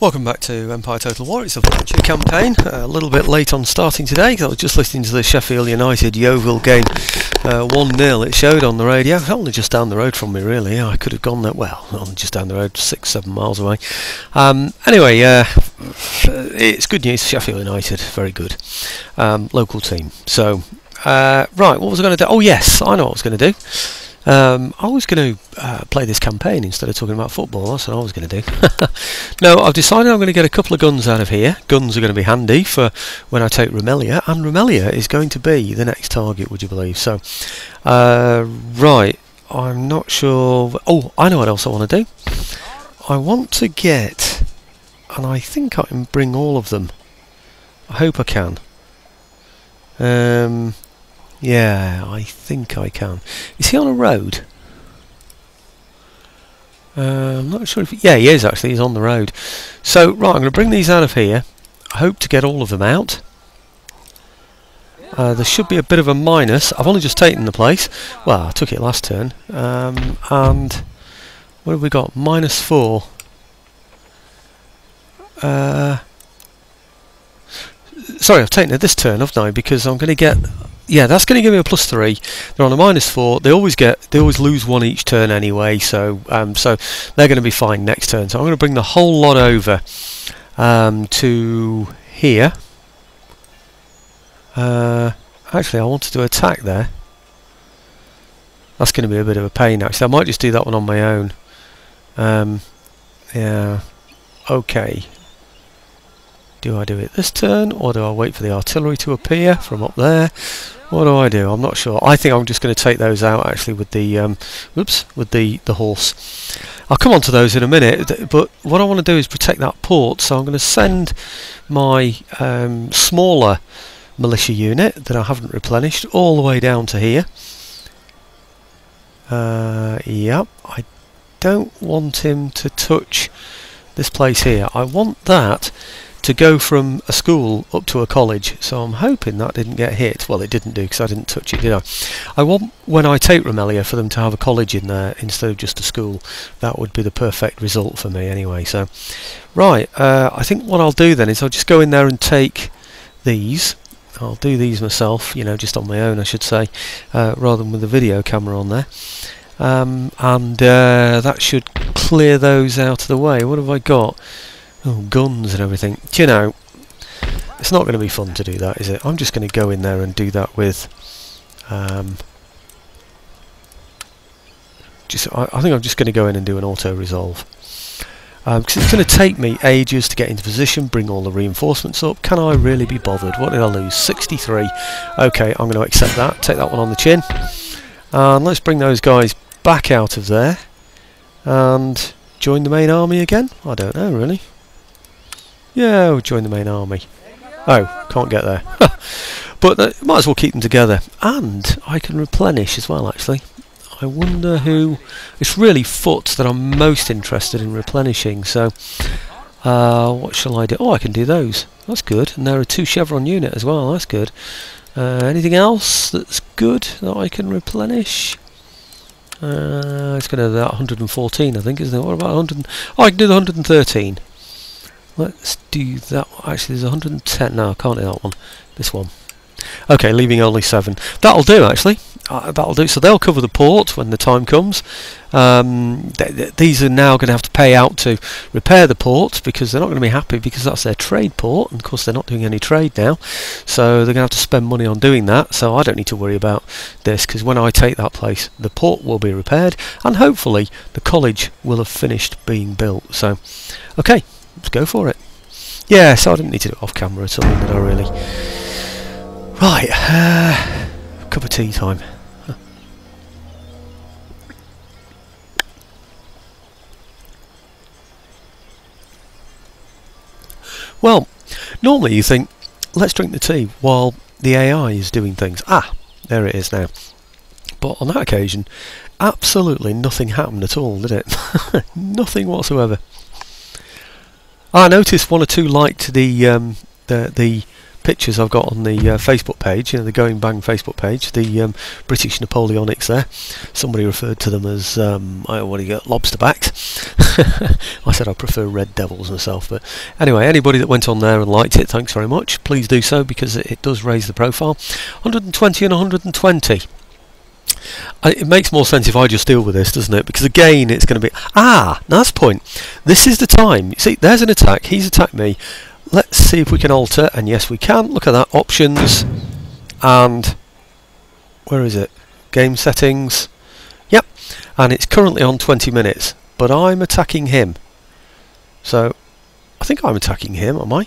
Welcome back to Empire Total War. It's a Wallachia campaign. A little bit late on starting today because I was just listening to the Sheffield United Yeovil game. 1-0 it showed on the radio. Only just down the road from me really. I could have gone there, well, only just down the road, 6-7 miles away. Anyway, it's good news. Sheffield United, very good. Local team. So, right, what was I going to do? Oh yes, I know what I was going to do. I was going to play this campaign instead of talking about football. That's what I was going to do. No, I've decided I'm going to get a couple of guns out of here. Guns are going to be handy for when I take Romaneasca, and Romaneasca is going to be the next target, would you believe? So, right, I'm not sure. Oh, I know what else I want to do. I want to get, and I think I can bring all of them. I hope I can. Yeah, I think I can. Is he on a road? I'm not sure if... Yeah, he is actually. He's on the road. So, right, I'm going to bring these out of here. I hope to get all of them out. There should be a bit of a minus. I've only just taken the place. Well, I took it last turn. And what have we got? -4. Sorry, I've taken it this turn, haven't I? Because I'm going to get... Yeah, that's going to give me a +3. They're on a -4. They always lose one each turn anyway, so so they're going to be fine next turn. So I'm going to bring the whole lot over to here. Actually, I wanted to attack there. That's going to be a bit of a pain. Actually, I might just do that one on my own. Yeah. Okay. Do I do it this turn, or do I wait for the artillery to appear from up there? What do I do? I'm not sure. I think I'm just going to take those out actually with the with the horse. I'll come on to those in a minute, but what I want to do is protect that port, so I'm going to send my smaller militia unit that I haven't replenished all the way down to here. Yep, I don't want him to touch this place here. I want that to go from a school up to a college, so I'm hoping that didn't get hit. Well, it didn't do because I didn't touch it, did I? I want, when I take Romaneasca, for them to have a college in there instead of just a school. That would be the perfect result for me anyway. So, right, I think what I'll do then is I'll just go in there and take these. I'll do these myself, you know, just on my own I should say, rather than with the video camera on there. That should clear those out of the way. What have I got? Oh, guns and everything. Do you know, it's not going to be fun to do that, is it? I'm just going to go in there and do that with... I think I'm just going to go in and do an auto-resolve. Because it's going to take me ages to get into position, bring all the reinforcements up. Can I really be bothered? What did I lose? 63. Okay, I'm going to accept that. Take that one on the chin. And let's bring those guys back out of there. And join the main army again? I don't know, really. Yeah, we'll join the main army. Oh, can't get there. But might as well keep them together. And I can replenish as well, actually. I wonder who... It's really foot that I'm most interested in replenishing, so... what shall I do? Oh, I can do those. That's good. And they're a 2 chevron unit as well. That's good. Anything else that's good that I can replenish? It's going to be that 114, I think, isn't it? What about 100? Oh, I can do the 113. Let's do that. Actually, there's 110. No, I can't do that one. This one. Okay, leaving only 7. That'll do, actually. That'll do. So they'll cover the port when the time comes. These are now going to have to pay out to repair the port because they're not going to be happy because that's their trade port, and of course they're not doing any trade now, so they're going to have to spend money on doing that. So I don't need to worry about this because when I take that place, the port will be repaired and hopefully the college will have finished being built. So, okay, let's go for it. Yeah, so I didn't need to do it off camera at all, did I really? Right, cup of tea time. Well, normally you think, let's drink the tea while the AI is doing things. Ah, there it is now. But on that occasion, absolutely nothing happened at all, did it? Nothing whatsoever. I noticed 1 or 2 liked the pictures I've got on the Facebook page, you know, the Going Bang Facebook page, the British Napoleonics there. Somebody referred to them as, what do you get, lobster backs. I said I prefer red devils myself, but anyway, anybody that went on there and liked it, thanks very much. Please do so, because it does raise the profile. 120 and 120. It makes more sense if I just deal with this, doesn't it? Because again, it's going to be... Ah, that's the point. This is the time. See, there's an attack. He's attacked me. Let's see if we can alter. And yes, we can. Look at that. Options. And... where is it? Game settings. Yep. And it's currently on 20 minutes. But I'm attacking him. So, I think I'm attacking him, am I?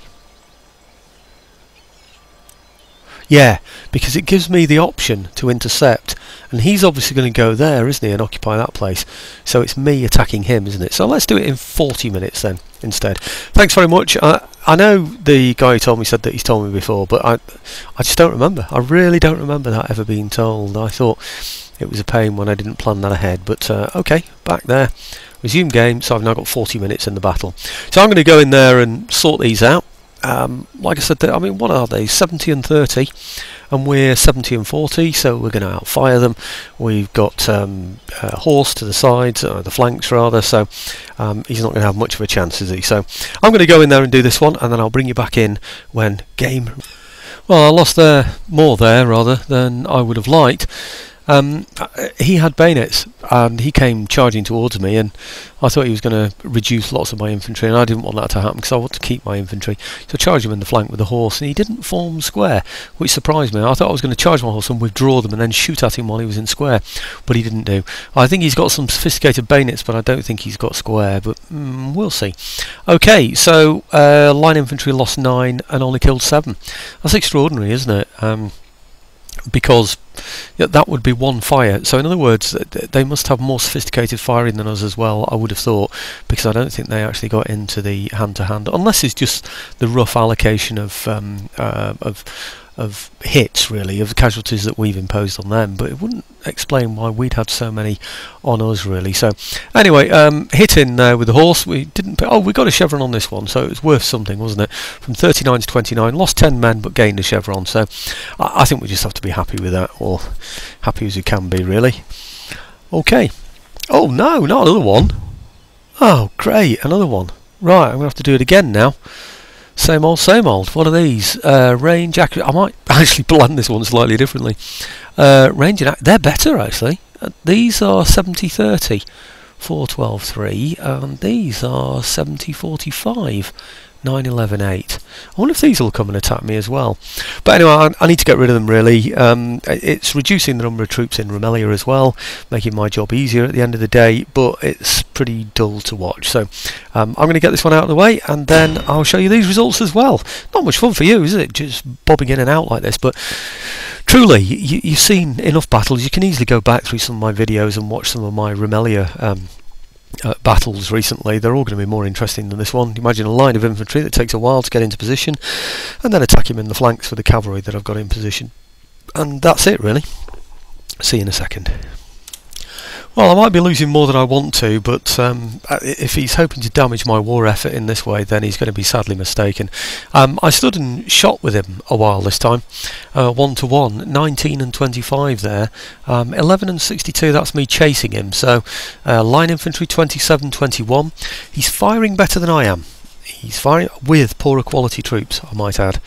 Yeah, because it gives me the option to intercept, and he's obviously going to go there, isn't he, and occupy that place. So it's me attacking him, isn't it? So let's do it in 40 minutes then, instead. Thanks very much. I know the guy who told me said that he's told me before, but I just don't remember. I really don't remember that ever being told. I thought it was a pain when I didn't plan that ahead, but okay, back there. Resume game, so I've now got 40 minutes in the battle. So I'm going to go in there and sort these out. Like I said, I mean, what are they? 70 and 30, and we're 70 and 40, so we're going to outfire them. We've got horse to the sides, or the flanks rather, so he's not going to have much of a chance, is he? So I'm going to go in there and do this one, and then I'll bring you back in when game... Well, I lost more there rather than I would have liked. He had bayonets and he came charging towards me, and I thought he was going to reduce lots of my infantry, and I didn't want that to happen because I want to keep my infantry. So I charged him in the flank with the horse, and he didn't form square, which surprised me. I thought I was going to charge my horse and withdraw them and then shoot at him while he was in square, but he didn't do. I think he's got some sophisticated bayonets, but I don't think he's got square, but we'll see. Okay, so line infantry lost 9 and only killed 7. That's extraordinary, isn't it? Because that would be one fire. So in other words, they must have more sophisticated firing than us as well, I would have thought, because I don't think they actually got into the hand-to-hand, unless it's just the rough allocation of hits, really, of the casualties that we've imposed on them, but it wouldn't explain why we'd had so many on us, really. So anyway, hit in there with the horse. We didn't we got a chevron on this one, so it was worth something, wasn't it? From 39 to 29, lost 10 men but gained a chevron, so I think we just have to be happy with that, or happy as you can be, really. Okay. Oh no, not another one. Oh great, another one. Right, I'm going to have to do it again now. Same old, same old. What are these? Range, accuracy. I might actually plan this one slightly differently. Range and they're better, actually. These are 70-30, 4-12-3, and these are 70-45, 9-11-8. I wonder if these will come and attack me as well. But anyway, I need to get rid of them, really. It's reducing the number of troops in Romaneasca as well, making my job easier at the end of the day, but it's pretty dull to watch. So I'm going to get this one out of the way, and then I'll show you these results as well. Not much fun for you, is it? Just bobbing in and out like this, but truly, you've seen enough battles. You can easily go back through some of my videos and watch some of my Romaneasca battles recently. They're all going to be more interesting than this one. Imagine a line of infantry that takes a while to get into position, and then attack him in the flanks with the cavalry that I've got in position. And that's it, really. See you in a second. Well, I might be losing more than I want to, but if he's hoping to damage my war effort in this way, then he's going to be sadly mistaken. I stood and shot with him a while this time, 1-to-1, 19 and 25 there, 11 and 62, that's me chasing him. So line infantry 27-21, he's firing better than I am. He's firing with poorer quality troops, I might add.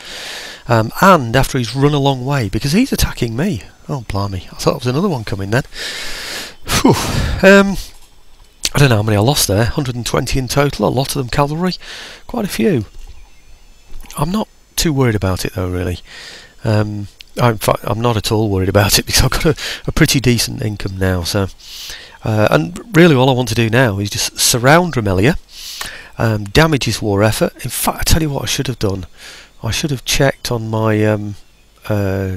And after he's run a long way, because he's attacking me. Oh blimey, I thought there was another one coming then. Whew. I don't know how many I lost there, 120 in total, a lot of them cavalry, quite a few. I'm not too worried about it though, really. In fact, I'm not at all worried about it, because I've got a pretty decent income now. So, and really all I want to do now is just surround Romaneasca, damage his war effort. In fact, I tell you what I should have done. I should have checked on my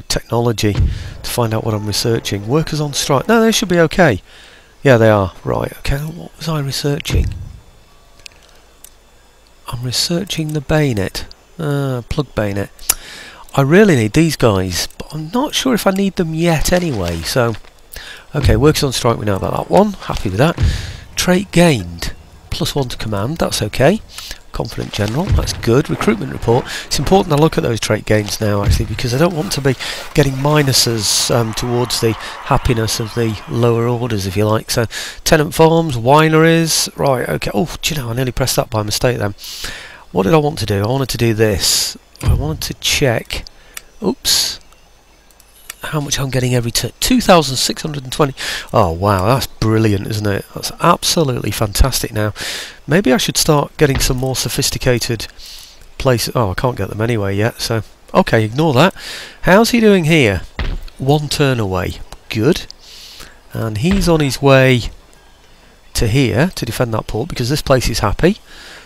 technology to find out what I'm researching. Workers on strike. No, they should be okay. Yeah, they are. Right, okay, what was I researching? I'm researching the bayonet. Plug bayonet. I really need these guys, but I'm not sure if I need them yet anyway, so... Okay, workers on strike, we know about that one. Happy with that. Trait gained. +1 to command, that's okay. Confident general, that's good. Recruitment report, it's important I look at those trait gains now actually, because I don't want to be getting minuses towards the happiness of the lower orders, if you like. So tenant farms, wineries, right, okay. Oh, do you know, I nearly pressed that by mistake then. What did I want to do? I wanted to do this. I wanted to check, oops, how much I'm getting every turn. 2,620. Oh wow, that's brilliant, isn't it? That's absolutely fantastic. Now maybe I should start getting some more sophisticated places. Oh, I can't get them anyway yet, so okay, ignore that. How's he doing here? 1 turn away, good. And he's on his way to here to defend that port because this place is happy,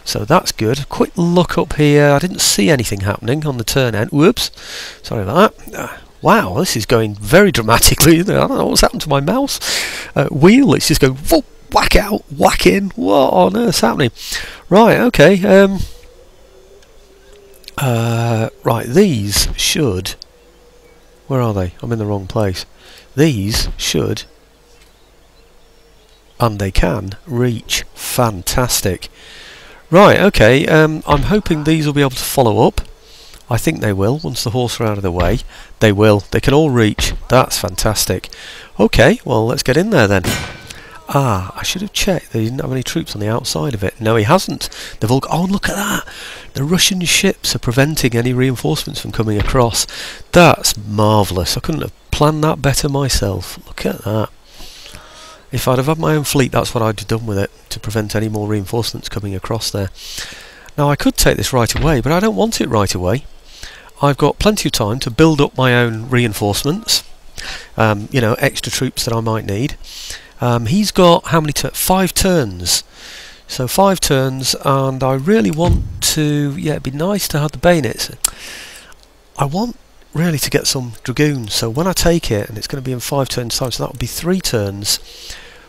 so that's good. Quick look up here, I didn't see anything happening on the turn end. Whoops, sorry about that. Wow, this is going very dramatically, isn't it? I don't know what's happened to my mouse wheel. It's just going whoop, whack out, whack in. What on earth's happening? Right, okay. Right, these should... Where are they? I'm in the wrong place. These should... And they can reach. Fantastic. Right, okay. I'm hoping these will be able to follow up. I think they will, once the horse are out of the way. They will. They can all reach. That's fantastic. Okay, well, let's get in there then. Ah, I should have checked. They didn't have any troops on the outside of it. No, he hasn't. They've all... Oh, look at that! The Russian ships are preventing any reinforcements from coming across. That's marvellous. I couldn't have planned that better myself. Look at that. If I'd have had my own fleet, that's what I'd have done with it, to prevent any more reinforcements coming across there. Now, I could take this right away, but I don't want it right away. I've got plenty of time to build up my own reinforcements, you know, extra troops that I might need. He's got how many turns? 5 turns. So 5 turns, and I really want to... Yeah, it'd be nice to have the bayonets. I want really to get some dragoons, so when I take it, and it's going to be in 5 turns time, so that would be 3 turns,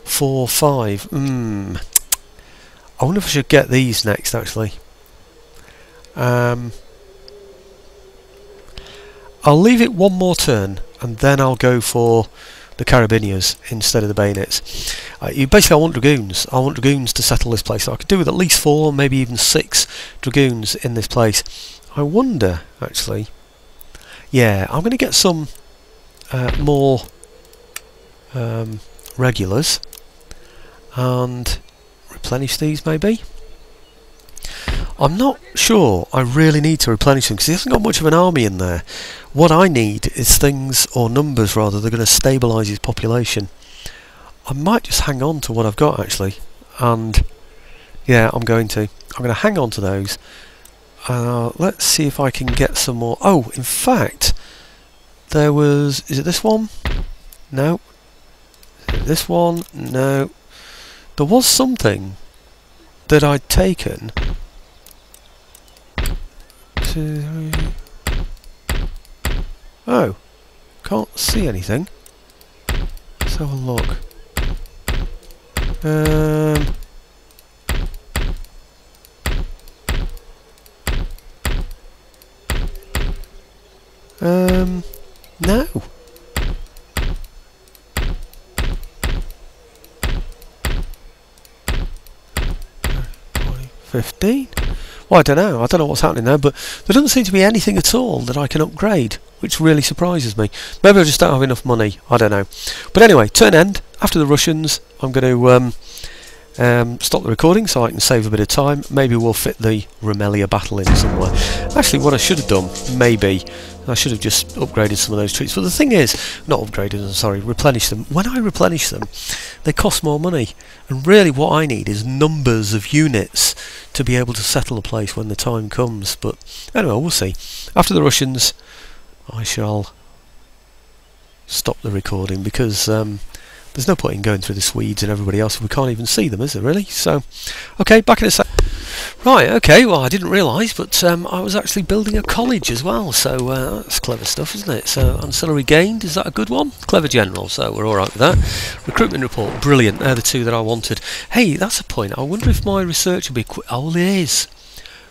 4, 5. I wonder if I should get these next, actually. I'll leave it 1 more turn and then I'll go for the Carabiniers instead of the bayonets. Basically I want dragoons. I want dragoons to settle this place. So I could do with at least 4, maybe even 6 dragoons in this place. I wonder, actually, yeah, I'm going to get some more regulars and replenish these maybe. I'm not sure I really need to replenish them because he hasn't got much of an army in there. What I need is things, or numbers rather, that are going to stabilise his population. I might just hang on to what I've got actually, and yeah, I'm going to hang on to those. Let's see if I can get some more. Oh, in fact, there was... Is it this one? No. Is it this one? No. There was something that I'd taken. 2, 3. Oh, can't see anything. Let's have a look. No. 15. Well, I don't know what's happening there, but there doesn't seem to be anything at all that I can upgrade, which really surprises me. Maybe I just don't have enough money, I don't know. But anyway, turn end, after the Russians, I'm going to stop the recording so I can save a bit of time. Maybe we'll fit the Romaneasca battle in somewhere. Actually, what I should have done, maybe, I should have just upgraded some of those troops. But the thing is, not upgraded them, sorry, replenished them. When I replenish them, they cost more money. And really what I need is numbers of units to be able to settle a place when the time comes. But anyway, we'll see. After the Russians, I shall stop the recording because there's no point in going through the Swedes and everybody else if we can't even see them, is there really? So, okay, back in a sec. Right, okay, well I didn't realise, but I was actually building a college as well, so that's clever stuff, isn't it? So, ancillary gained, is that a good one? Clever general, so we're alright with that. Recruitment report, brilliant, they're the 2 that I wanted. Hey, that's a point, I wonder if my research will be quick. Oh, it is.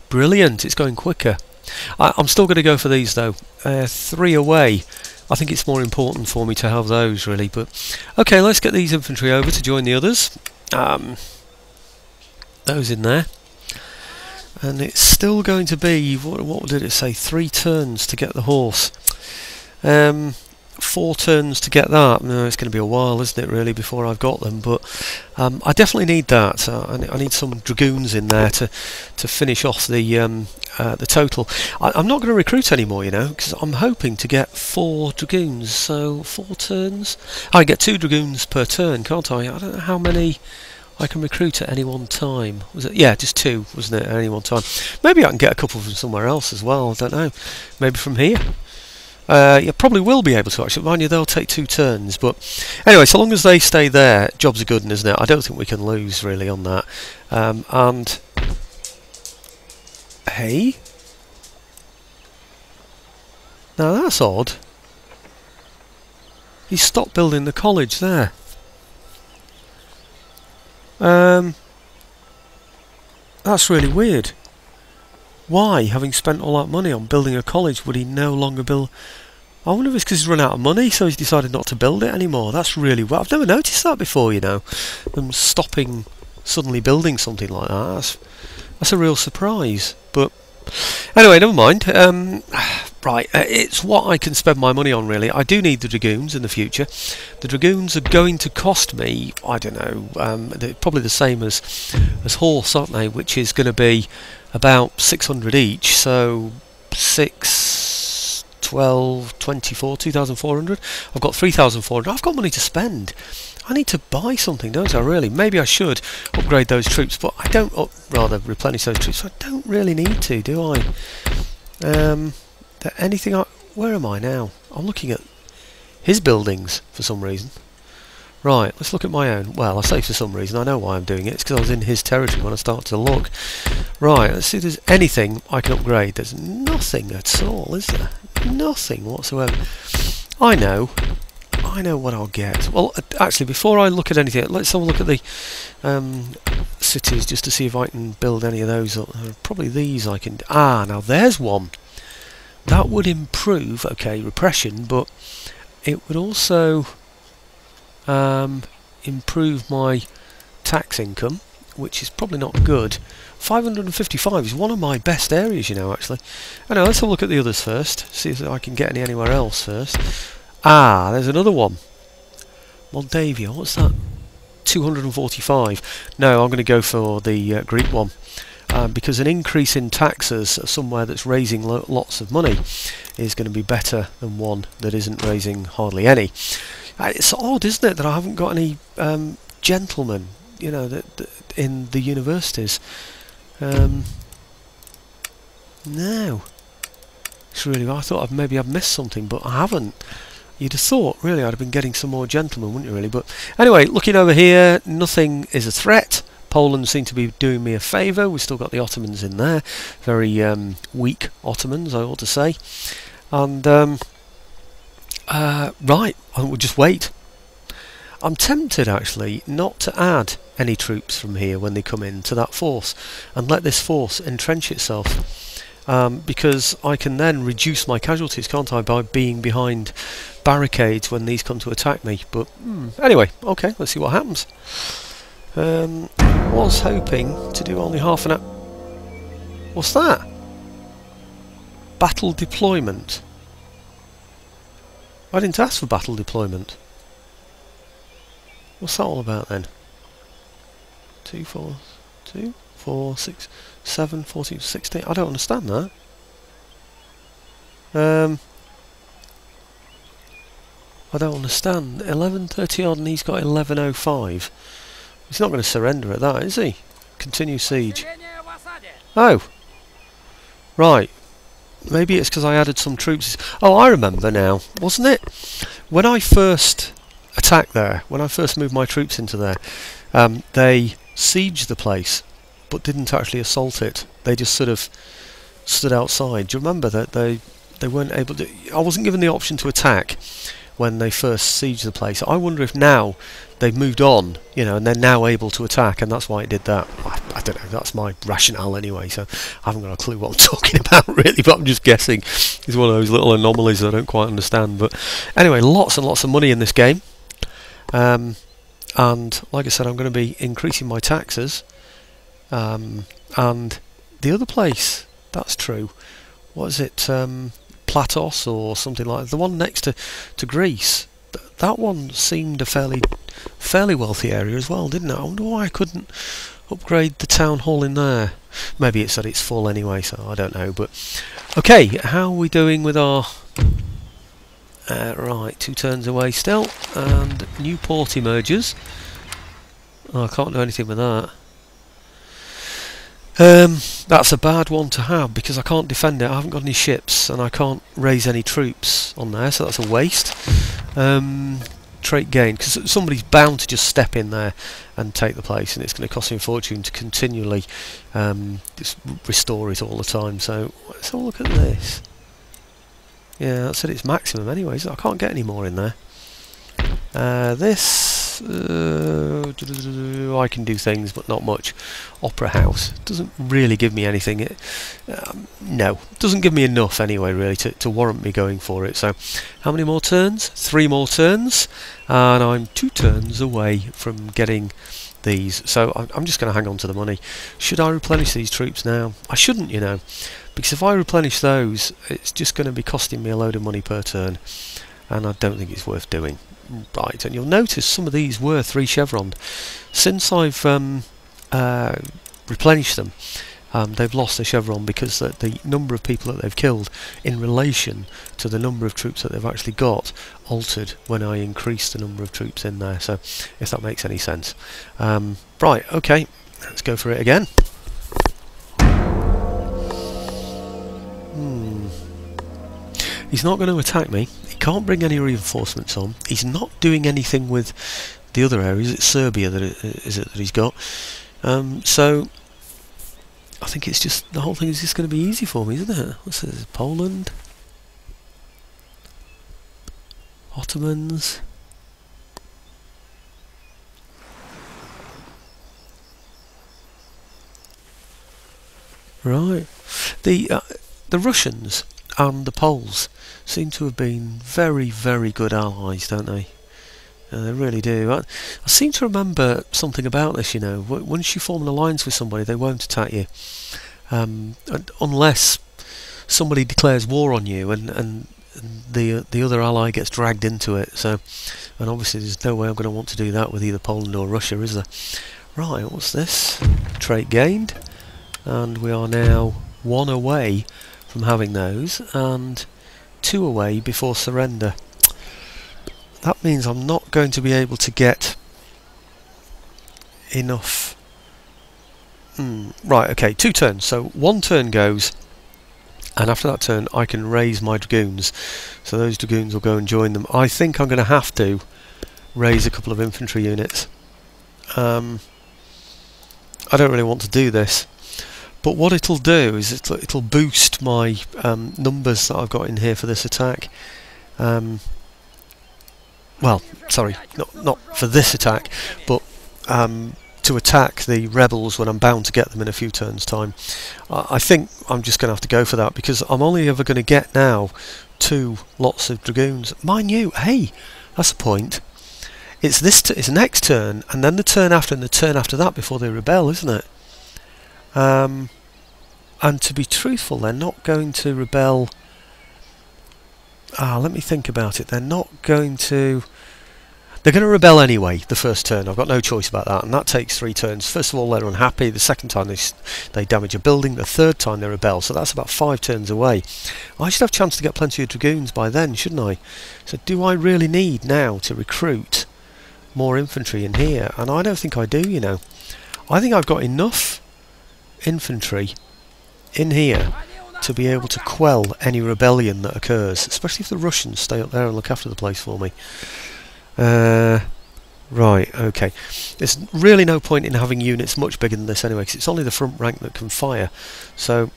Brilliant, it's going quicker. I'm still going to go for these though. 3 away. I think it's more important for me to have those really, but okay, let's get these infantry over to join the others. those in there. And it's still going to be, what did it say, 3 turns to get the horse. 4 turns to get that. No, it's going to be a while, isn't it, really, before I've got them. But I definitely need that. I need some dragoons in there to finish off the total. I'm not going to recruit anymore, you know, because I'm hoping to get 4 dragoons. So 4 turns. I get 2 dragoons per turn, can't I? I don't know how many I can recruit at any one time. Was it? Yeah, just 2, wasn't it, at any one time? Maybe I can get a couple from somewhere else as well. I don't know. Maybe from here. You probably will be able to, actually. Mind you, they'll take 2 turns. But anyway, so long as they stay there, jobs are good, isn't it? I don't think we can lose really on that. And hey, now that's odd. He stopped building the college there. That's really weird. Why, having spent all that money on building a college, would he no longer build? I wonder if it's because he's run out of money, so he's decided not to build it anymore. That's really well. I've never noticed that before, you know. Them stopping suddenly building something like that. That's a real surprise. But anyway, never mind. Right, it's what I can spend my money on, really. I do need the dragoons in the future. The dragoons are going to cost me, I don't know, they're probably the same as horse, aren't they? Which is going to be about 600 each. So 6, 12, 24, 2,400. I've got 3,400. I've got money to spend. I need to buy something, don't I, really? Maybe I should upgrade those troops, but I don't, rather replenish those troops. I don't really need to, do I? Anything where am I now? I'm looking at his buildings for some reason. Right, let's look at my own. Well, I say for some reason, I know why I'm doing it. It's because I was in his territory when I started to look. Right, let's see if there's anything I can upgrade. There's nothing at all, is there? Nothing whatsoever. I know what I'll get. Well, actually, before I look at anything, let's have a look at the cities just to see if I can build any of those up. Probably these I can. Ah, now there's one. That would improve, okay, repression, but it would also improve my tax income, which is probably not good. 555 is one of my best areas, you know, actually. Anyway, let's have a look at the others first, see if I can get anywhere else first. Ah, there's another one. Moldavia, what's that? 245. No, I'm going to go for the Greek one. Because an increase in taxes somewhere that's raising lots of money is going to be better than one that isn't raising hardly any. It's odd, isn't it, that I haven't got any gentlemen, you know, that in the universities. No, it's really. I thought maybe I've missed something, but I haven't. You'd have thought, really, I'd have been getting some more gentlemen, wouldn't you, really? But anyway, looking over here, nothing is a threat. Poland seem to be doing me a favour. We've still got the Ottomans in there. Very weak Ottomans, I ought to say. And, right, we'll just wait. I'm tempted, actually, not to add any troops from here when they come in to that force and let this force entrench itself. Because I can then reduce my casualties, can't I, by being behind barricades when these come to attack me. But, anyway, okay, let's see what happens. Was hoping to do only half an hour. What's that? Battle deployment. I didn't ask for battle deployment. What's that all about then? 2, 4, 2, 4, 6, 7, 14, 16. I don't understand that. I don't understand. 1130 odd and he's got 1105. He's not going to surrender at that, is he? Continue siege. Oh! Right. Maybe it's because I added some troops. Oh, I remember now. Wasn't it? When I first attacked there, when I first moved my troops into there, they sieged the place, but didn't actually assault it. They just sort of stood outside. Do you remember that they weren't able to... I wasn't given the option to attack when they first sieged the place. I wonder if now they've moved on, you know, and they're now able to attack, and that's why it did that. I don't know, that's my rationale anyway, so I haven't got a clue what I'm talking about really, but I'm just guessing. It's one of those little anomalies I don't quite understand. But anyway, lots and lots of money in this game, and like I said, I'm going to be increasing my taxes and the other place, that's true. What is it? Platos or something like that. The one next to Greece. That one seemed a fairly wealthy area as well, didn't it? I wonder why I couldn't upgrade the town hall in there. Maybe it's at its full anyway, so I don't know. But okay, how are we doing with our? Right, 2 turns away still, and new port emerges. Oh, I can't do anything with that. That's a bad one to have because I can't defend it. I haven't got any ships and I can't raise any troops on there, so that's a waste. Trait gain, because somebody's bound to just step in there and take the place, and it's going to cost me a fortune to continually just restore it all the time. So let's have a look at this. Yeah, that's at its maximum anyway, so I can't get any more in there. This I can do things, but not much. Opera House doesn't really give me anything. No, doesn't give me enough anyway, really, to warrant me going for it. So, how many more turns? 3 more turns, and I'm 2 turns away from getting these. So I'm just going to hang on to the money. Should I replenish these troops now? I shouldn't, you know, because if I replenish those, it's just going to be costing me a load of money per turn, and I don't think it's worth doing. Right, and you'll notice some of these were 3 chevroned. Since I've replenished them, they've lost their chevron because the number of people that they've killed in relation to the number of troops that they've actually got altered when I increased the number of troops in there, so if that makes any sense. Right, okay, let's go for it again. He's not going to attack me. He can't bring any reinforcements on. He's not doing anything with the other areas. It's Serbia that he's got. So I think it's just the whole thing is just going to be easy for me, isn't it? What's this? Poland, Ottomans. Right. The Russians and the Poles seem to have been very, very good allies, don't they? They really do. I seem to remember something about this, you know. Once you form an alliance with somebody, they won't attack you. Unless somebody declares war on you and the other ally gets dragged into it. So, and obviously there's no way I'm going to want to do that with either Poland or Russia, is there? Right, what's this? Trait gained. And we are now 1 away from having those, and 2 away before surrender. That means I'm not going to be able to get enough. Right, okay, 2 turns. So 1 turn goes, and after that turn I can raise my dragoons. So those dragoons will go and join them. I think I'm going to have to raise a couple of infantry units. I don't really want to do this. But what it'll do is it'll boost my numbers that I've got in here for this attack. Well, sorry, not for this attack, but to attack the rebels when I'm bound to get them in a few turns' time. I think I'm just going to have to go for that because I'm only ever going to get now 2 lots of dragoons. Mind you, hey, that's a point. It's it's next turn, and then the turn after, and the turn after that before they rebel, isn't it? And to be truthful, they're not going to rebel. Let me think about it. They're not going to. They're going to rebel anyway. The first turn, I've got no choice about that, and that takes 3 turns. First of all, they're unhappy. The second time, they damage a building. The third time, they rebel. So that's about 5 turns away. I should have a chance to get plenty of dragoons by then, shouldn't I? So do I really need now to recruit more infantry in here? And I don't think I do. You know, I think I've got enough infantry in here to be able to quell any rebellion that occurs, especially if the Russians stay up there and look after the place for me. Right, okay. There's really no point in having units much bigger than this anyway, because it's only the front rank that can fire. So,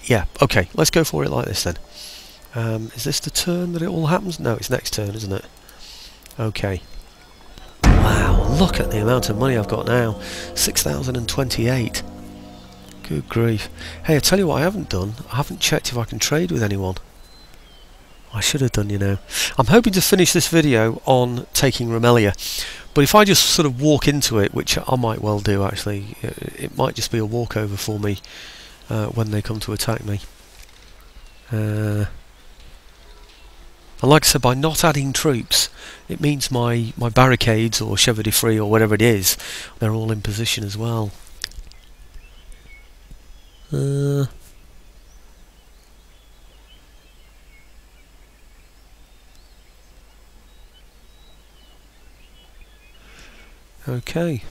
yeah, okay, let's go for it like this then. Is this the turn that it all happens? No, it's next turn, isn't it? Okay. Wow, look at the amount of money I've got now. 6,028. Good grief. Hey, I tell you what I haven't done. I haven't checked if I can trade with anyone. I should have done, you know. I'm hoping to finish this video on taking Romaneasca, But if I just sort of walk into it, which I might well do actually, it might just be a walkover for me when they come to attack me. And like I said, by not adding troops, it means my barricades or chevaux de frise or whatever it is, they're all in position as well. Okay.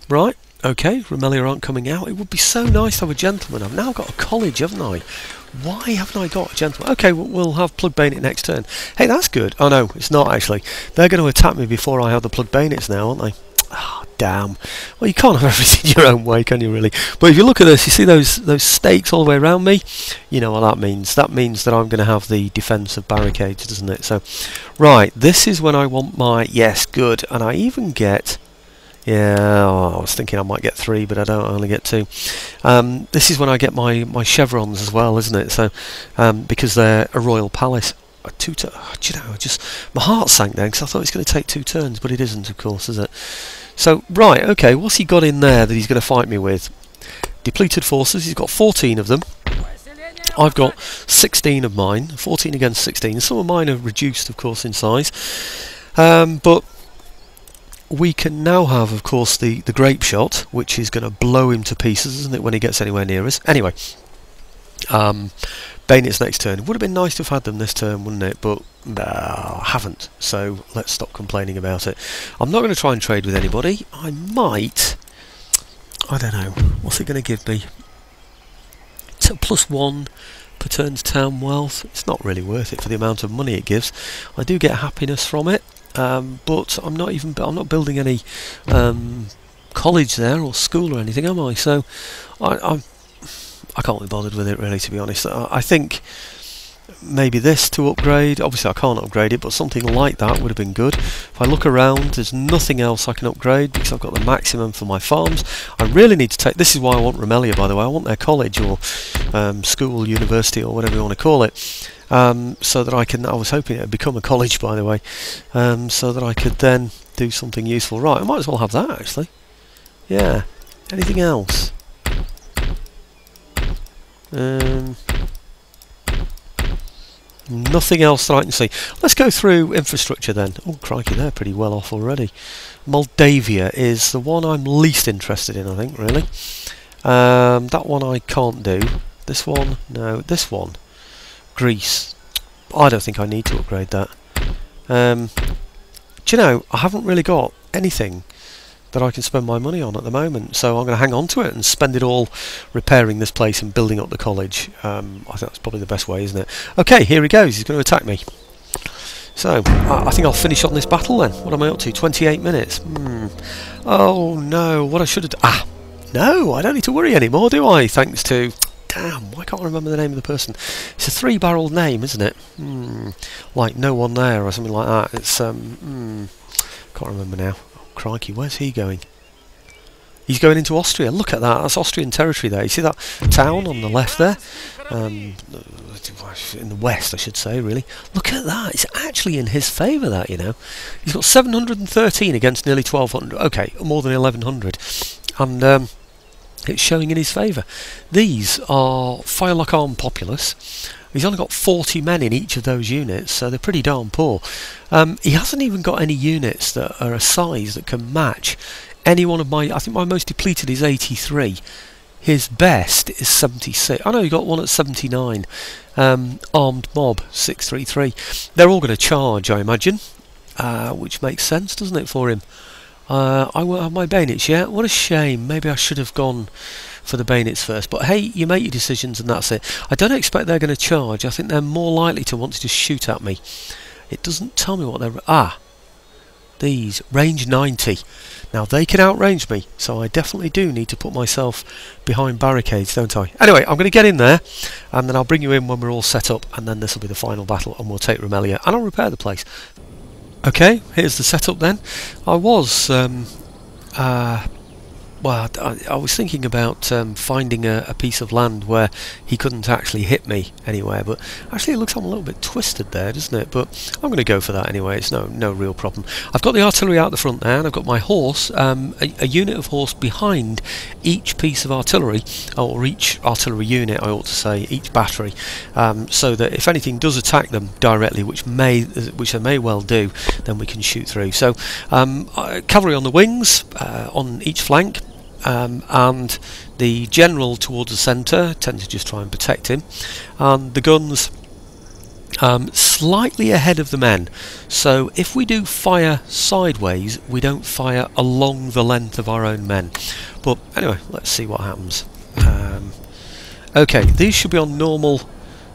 Right. Okay, Romaneasca aren't coming out. It would be so nice to have a gentleman. I've now got a college, haven't I? Why haven't I got a gentleman? Okay, we'll have plug bayonet next turn. Hey, that's good. Oh no, it's not actually. They're going to attack me before I have the plug bayonets now, aren't they? Ah, oh, damn. Well, you can't have everything your own way, can you really? But if you look at this, you see those stakes all the way around me? You know what that means. That means that I'm going to have the defence of barricades, doesn't it? So, right, this is when I want my... Yes, good. And I even get... Yeah, oh, I was thinking I might get 3, but I don't. I only get 2. This is when I get my chevrons as well, isn't it? So, because they're a royal palace. Do you know, my heart sank then because I thought it was going to take 2 turns, but it isn't, of course, is it? So, right, okay, what's he got in there that he's going to fight me with? Depleted forces. He's got 14 of them. I've got 16 of mine. 14 against 16. Some of mine are reduced, of course, in size, but we can now have, of course, the grape shot, which is going to blow him to pieces, isn't it, when he gets anywhere near us? Anyway, bayonets next turn. It would have been nice to have had them this turn, wouldn't it? But I haven't, so let's stop complaining about it. I'm not going to try and trade with anybody. I might... I don't know. What's it going to give me? It's a +1 per turn's town wealth. It's not really worth it for the amount of money it gives. I do get happiness from it. But I'm not building any college there or school or anything, am I? So I can't be bothered with it really, to be honest. I think maybe this to upgrade. Obviously I can't upgrade it, but something like that would have been good. If I look around, there's nothing else I can upgrade because I've got the maximum for my farms. I really need to take... This is why I want Romaneasca, by the way. I want their college or school, university, or whatever you want to call it. So that I can... I was hoping it would become a college, by the way, so that I could then do something useful. Right, I might as well have that, actually. Yeah. Anything else? Nothing else that I can see. Let's go through infrastructure then. Oh, crikey, they're pretty well off already. Moldavia is the one I'm least interested in, I think, really. That one I can't do. This one? No. This one? Greece. I don't think I need to upgrade that. Do you know, I haven't really got anything that I can spend my money on at the moment, so I'm going to hang on to it and spend it all repairing this place and building up the college. I think that's probably the best way, isn't it? Okay, here he goes. He's going to attack me. So, I think I'll finish on this battle then. What am I up to? 28 minutes. Oh no, what I should have done... Ah! No, I don't need to worry anymore, do I? Thanks to... Damn, I can't remember the name of the person. It's a 3-barreled name, isn't it? Like No One There or something like that. It's, can't remember now. Oh, crikey, where's he going? He's going into Austria. Look at that. That's Austrian territory there. You see that town on the left there? In the west, I should say, really. Look at that. It's actually in his favour, that, you know. He's got 713 against nearly 1,200. Okay, more than 1,100. And, it's showing in his favour. These are Firelock Arm Populace. He's only got 40 men in each of those units, so they're pretty darn poor. He hasn't even got any units that are a size that can match any one of my... I think my most depleted is 83. His best is 76. I know he got one at 79. Armed Mob 633. They're all going to charge, I imagine, which makes sense, doesn't it, for him? I won't have my bayonets yet. What a shame. Maybe I should have gone for the bayonets first. But hey, you make your decisions and that's it. I don't expect they're going to charge. I think they're more likely to want to just shoot at me. It doesn't tell me what they're... Ah! These. Range 90. Now, they can outrange me, so I definitely do need to put myself behind barricades, don't I? Anyway, I'm going to get in there, and then I'll bring you in when we're all set up, and then this will be the final battle, and we'll take Romaneasca, and I'll repair the place. Okay, here's the setup then. I was well, I was thinking about finding a piece of land where he couldn't actually hit me anywhere, but actually it looks like I'm a little bit twisted there, doesn't it? But I'm going to go for that anyway. It's no real problem. I've got the artillery out the front there, and I've got my horse, a unit of horse behind each piece of artillery, or each artillery unit, I ought to say, each battery, so that if anything does attack them directly, which they may well do, then we can shoot through. So cavalry on the wings, on each flank. And the general towards the centre, tend to just try and protect him, and the guns slightly ahead of the men, so if we do fire sideways we don't fire along the length of our own men. But anyway, let's see what happens. Okay, these should be on normal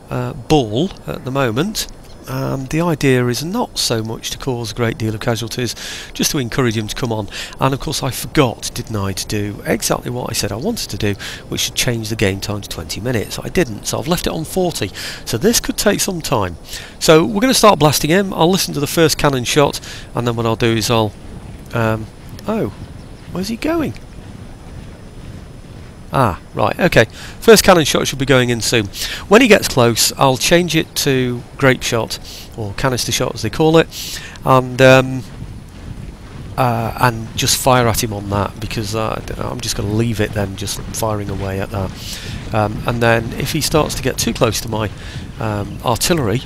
ball at the moment. The idea is not so much to cause a great deal of casualties, just to encourage him to come on. And of course I forgot, didn't I, to do exactly what I said I wanted to do, which should change the game time to 20 minutes. I didn't, so I've left it on 40. So this could take some time. So we're going to start blasting him. I'll listen to the first cannon shot, and then what I'll do is I'll... oh, where's he going? Ah, right, okay. First cannon shot should be going in soon. When he gets close, I'll change it to grape shot, or canister shot as they call it, and just fire at him on that, because I'm just going to leave it then, just firing away at that. And then if he starts to get too close to my artillery,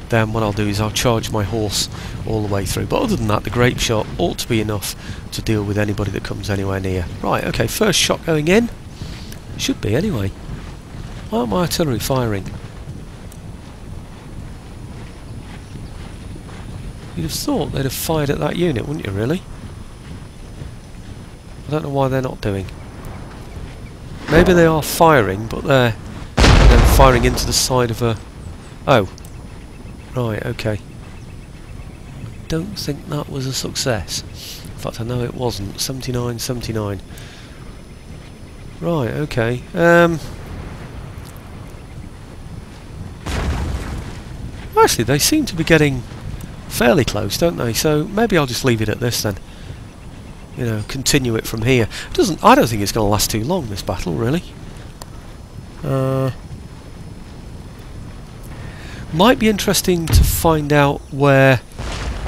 then what I'll do is I'll charge my horse all the way through. But other than that, the grape shot ought to be enough to deal with anybody that comes anywhere near. Right, okay, first shot going in. Should be anyway. Why aren't my artillery firing? You'd have thought they'd have fired at that unit, wouldn't you, really? I don't know why they're not doing. Maybe they are firing, but they're firing into the side of a... Oh. Right, okay. Don't think that was a success. In fact, I know it wasn't. 79, 79. Right, okay. Actually, they seem to be getting fairly close, don't they? So maybe I'll just leave it at this then. You know, continue it from here. I don't think it's going to last too long, this battle, really. Might be interesting to find out where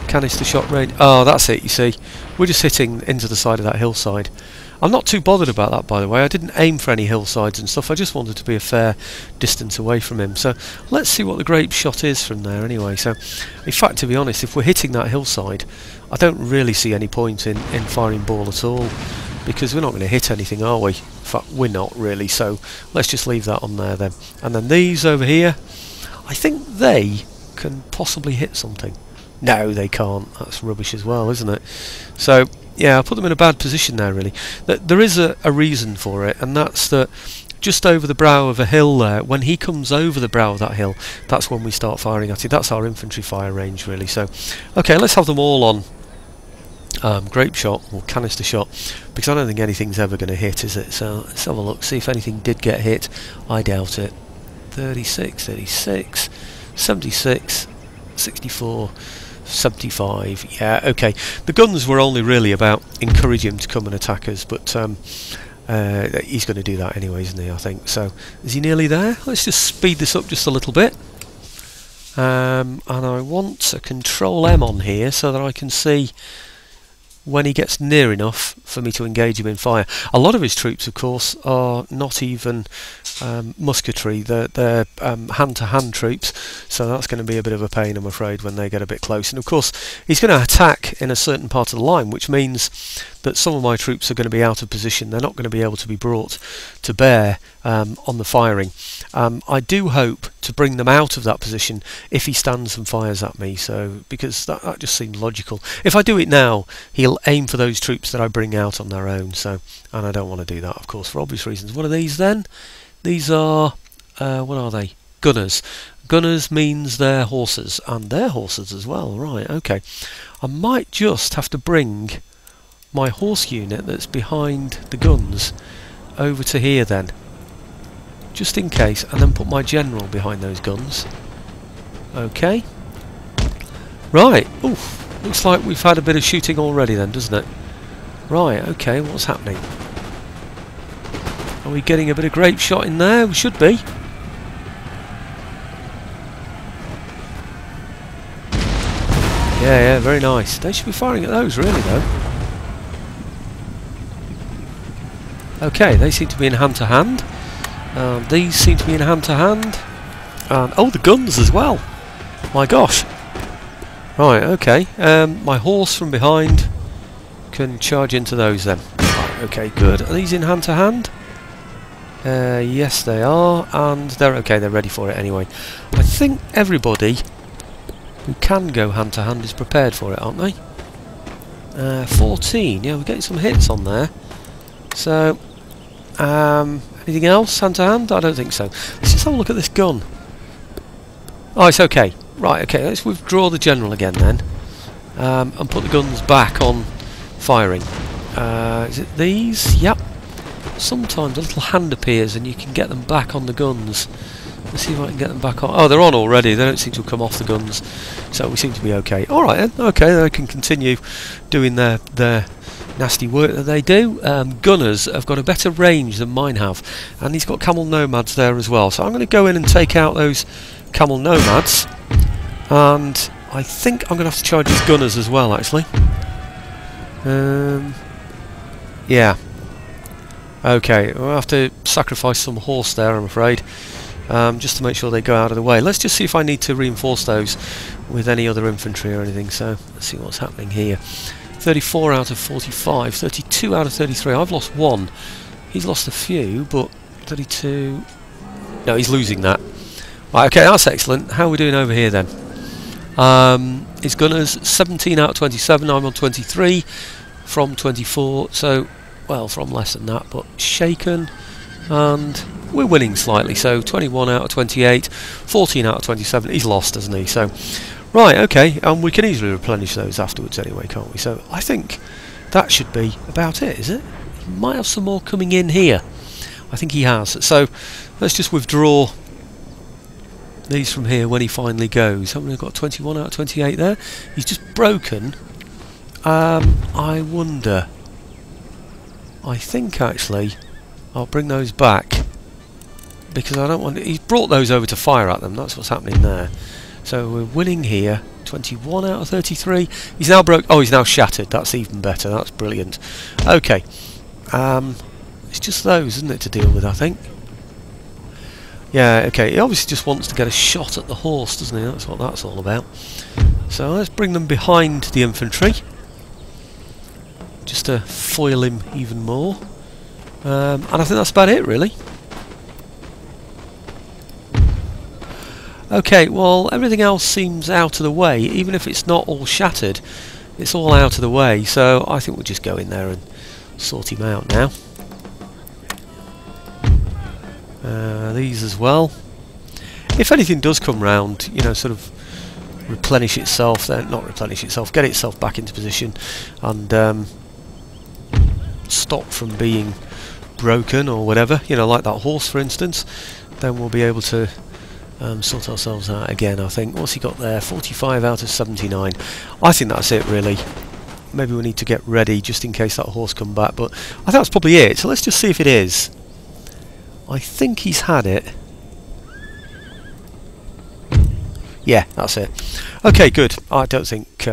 canister shot range... Oh, that's it, you see. We're just hitting into the side of that hillside. I'm not too bothered about that, by the way. I didn't aim for any hillsides and stuff. I just wanted to be a fair distance away from him. So let's see what the grape shot is from there anyway. So, in fact, to be honest, if we're hitting that hillside, I don't really see any point in firing ball at all, because we're not going to hit anything, are we? In fact, we're not really. So let's just leave that on there then. And then these over here, I think they can possibly hit something. No, they can't. That's rubbish as well, isn't it? So... yeah, I put them in a bad position there, really. There is a reason for it, and that's that just over the brow of a hill there, when he comes over the brow of that hill, that's when we start firing at it. That's our infantry fire range, really. So, okay, let's have them all on grape shot, or canister shot, because I don't think anything's ever going to hit, is it? So, let's have a look, see if anything did get hit. I doubt it. 36, 36, 76, 64... 75, yeah, okay. The guns were only really about encouraging him to come and attack us, but he's going to do that anyway, isn't he, I think. So, is he nearly there? Let's just speed this up just a little bit. And I want a Control M on here so that I can see when he gets near enough for me to engage him in fire. A lot of his troops, of course, are not even musketry, they're hand-to-hand troops, so that's going to be a bit of a pain, I'm afraid, when they get a bit close. And of course he's going to attack in a certain part of the line, which means that some of my troops are going to be out of position. They're not going to be able to be brought to bear on the firing. I do hope to bring them out of that position if he stands and fires at me, so because that just seems logical. If I do it now, he'll aim for those troops that I bring out on their own, so, and I don't want to do that, of course, for obvious reasons. What are these then? These are, what are they? Gunners. Gunners means they're horses, and they're horses as well, right, okay. I might just have to bring my horse unit that's behind the guns over to here then, just in case, and then put my general behind those guns. Okay. Right, oof, looks like we've had a bit of shooting already then, doesn't it? Right, okay, what's happening? Are we getting a bit of grape shot in there? We should be. Yeah, very nice. They should be firing at those, really, though. Okay, they seem to be in hand-to-hand. These seem to be in hand-to-hand. And oh, the guns as well. My gosh. Right, okay. My horse from behind can charge into those then. Right, okay, good. Are these in hand-to-hand? Yes, they are. And they're okay, they're ready for it anyway. I think everybody who can go hand-to-hand is prepared for it, aren't they? 14. Yeah, we're getting some hits on there. So, anything else hand-to-hand? I don't think so. Let's just have a look at this gun. Oh, it's okay. Right, okay, let's withdraw the general again then. And put the guns back on firing. Is it these? Yep. Sometimes a little hand appears and you can get them back on the guns. Let's see if I can get them back on. Oh, they're on already. They don't seem to have come off the guns. So we seem to be okay. Alright then. Okay, they can continue doing their nasty work that they do. Gunners have got a better range than mine have. And he's got camel nomads there as well. So I'm going to go in and take out those camel nomads. And I think I'm going to have to charge his gunners as well, actually. Yeah. Okay, we'll have to sacrifice some horse there, I'm afraid. Just to make sure they go out of the way. Let's just see if I need to reinforce those with any other infantry or anything. So let's see what's happening here. 34 out of 45, 32 out of 33. I've lost one. He's lost a few, but 32... No, he's losing that. Right, okay, that's excellent. How are we doing over here then? His gunners, 17 out of 27. I'm on 23 from 24. So, well, from less than that, but shaken. And we're winning slightly, so 21 out of 28, 14 out of 27. He's lost, hasn't he? So, right, okay, and we can easily replenish those afterwards anyway, can't we? So I think that should be about it, is it? He might have some more coming in here. I think he has. So let's just withdraw these from here when he finally goes. Haven't we got 21 out of 28 there? He's just broken. I wonder. I think actually I'll bring those back because I don't want. He's brought those over to fire at them. That's what's happening there. So we're winning here. 21 out of 33. He's now broke. Oh, he's now shattered. That's even better. That's brilliant. Okay. It's just those, isn't it, to deal with, I think. Yeah, okay. He obviously just wants to get a shot at the horse, doesn't he? That's what that's all about. So let's bring them behind the infantry. Just to foil him even more. And I think that's about it, really. Okay, well, everything else seems out of the way. Even if it's not all shattered, it's all out of the way. So I think we'll just go in there and sort him out now. These as well. If anything does come round, you know, sort of replenish itself, then not replenish itself, get itself back into position and stop from being broken or whatever, you know, like that horse for instance, then we'll be able to sort ourselves out again, I think. What's he got there? 45 out of 79. I think that's it, really. Maybe we need to get ready just in case that horse come back, but I think that's probably it. So let's just see if it is. I think he's had it. Yeah, that's it. Okay, good. I don't think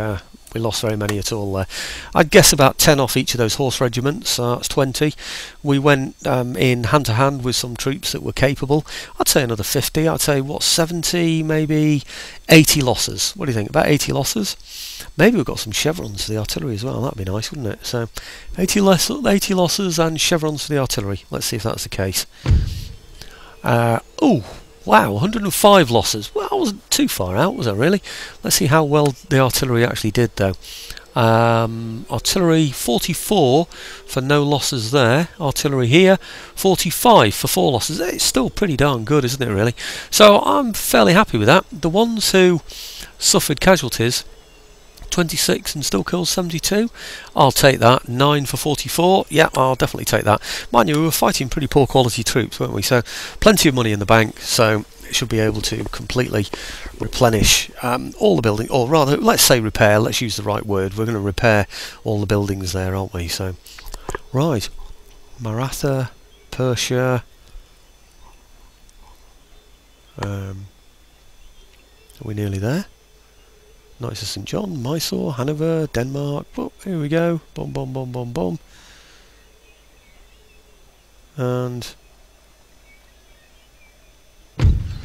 we lost very many at all there. I'd guess about 10 off each of those horse regiments. That's 20. We went in hand to hand with some troops that were capable. I'd say another 50. I'd say, what, 70, maybe 80 losses. What do you think? About 80 losses? Maybe we've got some chevrons for the artillery as well. That'd be nice, wouldn't it? So 80 losses and chevrons for the artillery. Let's see if that's the case. Oh, wow, 105 losses. Well, I wasn't too far out, was I really? Let's see how well the artillery actually did, though. Artillery 44 for no losses there. Artillery here 45 for 4 losses. It's still pretty darn good, isn't it, really? So I'm fairly happy with that. The ones who suffered casualties, 26 and still kills 72. I'll take that. 9 for 44. Yeah, I'll definitely take that. Mind you, we were fighting pretty poor quality troops, weren't we? So plenty of money in the bank, so it should be able to completely replenish all the buildings, or rather, let's say repair. Let's use the right word. We're going to repair all the buildings there, aren't we? So, right, Maratha Persia. Are we nearly there? Knights of St. John, Mysore, Hanover, Denmark. Oh, here we go. Boom, boom, boom, boom, boom. And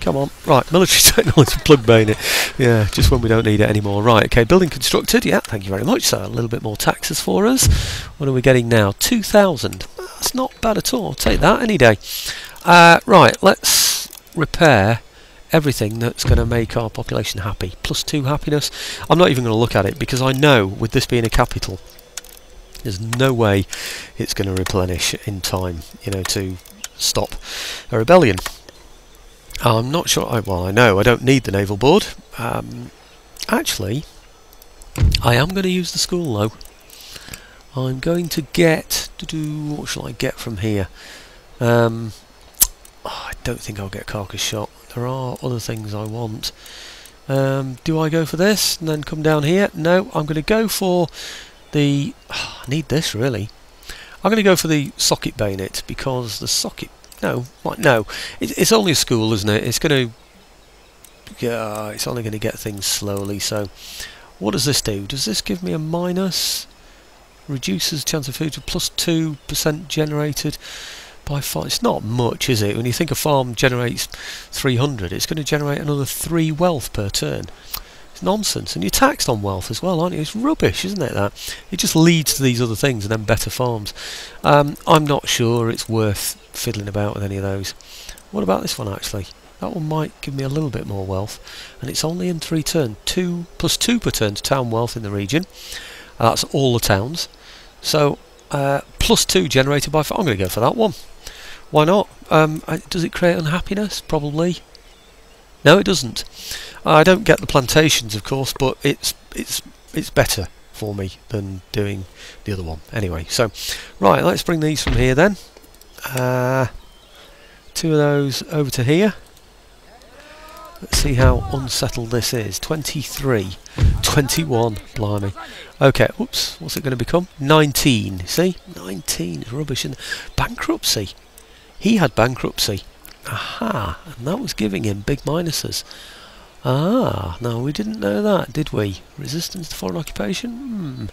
come on. Right, military technology plug bayonet. Yeah, just when we don't need it anymore. Right, okay, building constructed. Yeah, thank you very much. So a little bit more taxes for us. What are we getting now? 2,000. That's not bad at all. I'll take that any day. Right, let's repair everything that's going to make our population happy. +2 happiness. I'm not even going to look at it because I know with this being a capital, there's no way it's going to replenish in time, you know, to stop a rebellion. I'm not sure. Well, I know I don't need the naval board. Actually, I am going to use the school though. I'm going to get what shall I get from here? I don't think I'll get carcass shot. There are other things I want. Do I go for this and then come down here? No, I'm going to go for the... I need this really. I'm going to go for the socket bayonet because the socket... No, no. It's only a school, isn't it? It's going to... Yeah, it's only going to get things slowly. So, what does this do? Does this give me a minus? Reduces chance of food to +2% generated by 5. It's not much, is it? When you think a farm generates 300, it's going to generate another 3 wealth per turn. It's nonsense, and you're taxed on wealth as well, aren't you? It's rubbish, isn't it? That it just leads to these other things and then better farms. I'm not sure it's worth fiddling about with any of those. What about this one actually? That one might give me a little bit more wealth, and it's only in 3 turns. +2 per turn to town wealth in the region. That's all the towns. So +2 generated by 5. I'm going to go for that one. Why not? Does it create unhappiness? Probably. No, it doesn't. I don't get the plantations, of course, but it's better for me than doing the other one. Anyway, so right, let's bring these from here then. 2 of those over to here. Let's see how unsettled this is. 23, 21, blimey. Okay, oops, what's it going to become? 19, see? 19 is rubbish. And bankruptcy. He had bankruptcy. Aha, and that was giving him big minuses. Ah, no, we didn't know that, did we? Resistance to foreign occupation?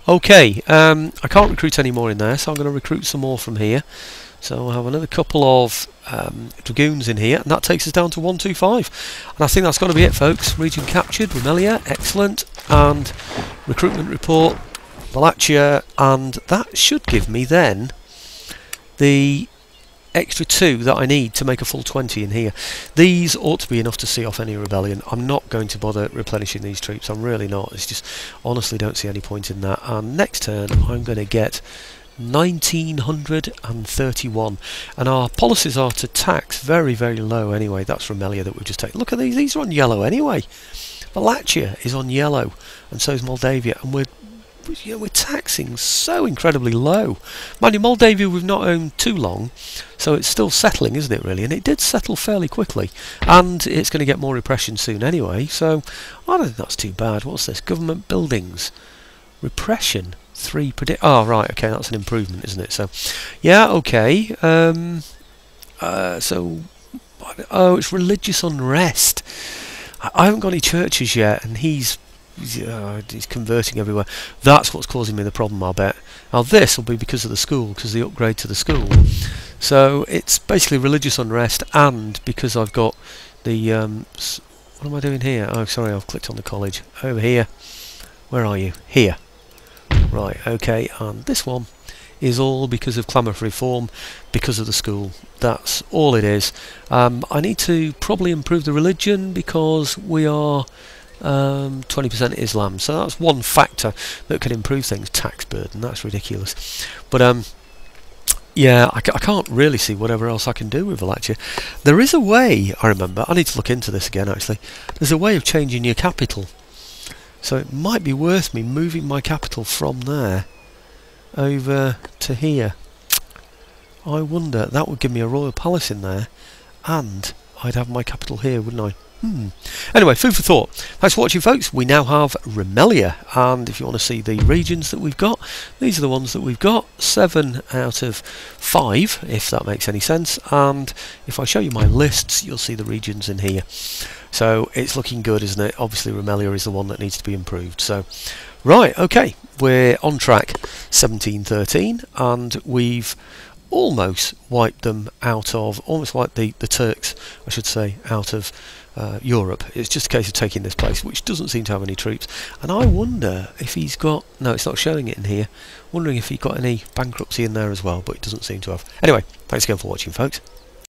Okay, I can't recruit any more in there, so I'm going to recruit some more from here. So I'll have another couple of dragoons in here, and that takes us down to 125. And I think that's going to be it, folks. Region captured, Romaneasca, excellent. And recruitment report, Wallachia, and that should give me then the extra 2 that I need to make a full 20 in here. These ought to be enough to see off any rebellion. I'm not going to bother replenishing these troops. I'm really not. It's just, honestly, don't see any point in that. And next turn, I'm going to get 1931, and our policies are to tax very, very low anyway. That's Romaneasca that we've just taken. Look at these are on yellow anyway. Wallachia is on yellow, and so is Moldavia, and we're taxing so incredibly low. Mind you, Moldavia we've not owned too long, so it's still settling, isn't it really? And it did settle fairly quickly, and it's going to get more repression soon anyway, so I don't think that's too bad. What's this? Government buildings. Repression. 3 predict. Oh, right, okay, that's an improvement, isn't it? So, yeah, okay. So, oh, it's religious unrest. I haven't got any churches yet, and he's converting everywhere. That's what's causing me the problem, I bet. Now, this will be because of the school, because of the upgrade to the school. So, it's basically religious unrest, and because I've got the. What am I doing here? Oh, sorry, I've clicked on the college. Over here. Where are you? Here. Right, okay, and this one is all because of clamour for reform, because of the school. That's all it is. I need to probably improve the religion because we are 20% Islam, so that's one factor that can improve things. Tax burden, that's ridiculous. But yeah, I can't really see whatever else I can do with Wallachia. There is a way, I remember, I need to look into this again actually. There's a way of changing your capital. So it might be worth me moving my capital from there over to here. I wonder, that would give me a royal palace in there, and I'd have my capital here, wouldn't I? Anyway, food for thought. Thanks for watching, folks. We now have Romaneasca, and if you want to see the regions that we've got, these are the ones that we've got. 7 out of 5, if that makes any sense. And if I show you my lists, you'll see the regions in here. So it's looking good, isn't it? Obviously Romaneasca is the one that needs to be improved. So right, okay, we're on track 1713, and we've almost wiped them out of, almost wiped the Turks, I should say, out of Europe. It's just a case of taking this place, which doesn't seem to have any troops. And I wonder if he's got, no, it's not showing it in here, wondering if he got any bankruptcy in there as well, but it doesn't seem to have. Anyway, thanks again for watching, folks.